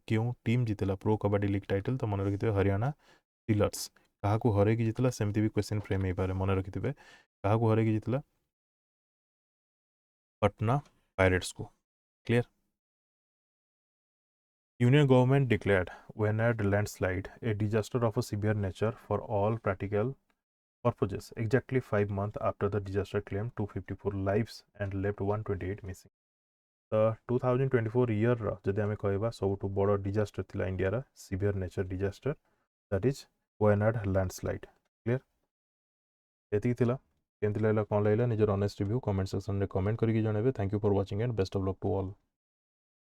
क्यों team जीतला pro Kabaddi league title तो मन रखिथे Haryana stealers काहाकू हरे की जीतला सेमती भी question frame हे पारे मन रखिथे काहाकू हरे की जीतला पटना पायरेट्स को clear Union government declared Wayanad landslide a disaster of a severe nature for all practical purposes exactly 5 months after the disaster claimed 254 lives and left 128 missing. The 2024 year जदि आमे कहबा सबटु बड़ disaster थिला India रा severe nature disaster that is Wayanad landslide clear एति थिला केमति लागला कोन लागला निजर ऑनेस्ट रिव्यू कमेंट सेक्शन रे कमेंट करिके जणाबे thank you for watching and best of luck to all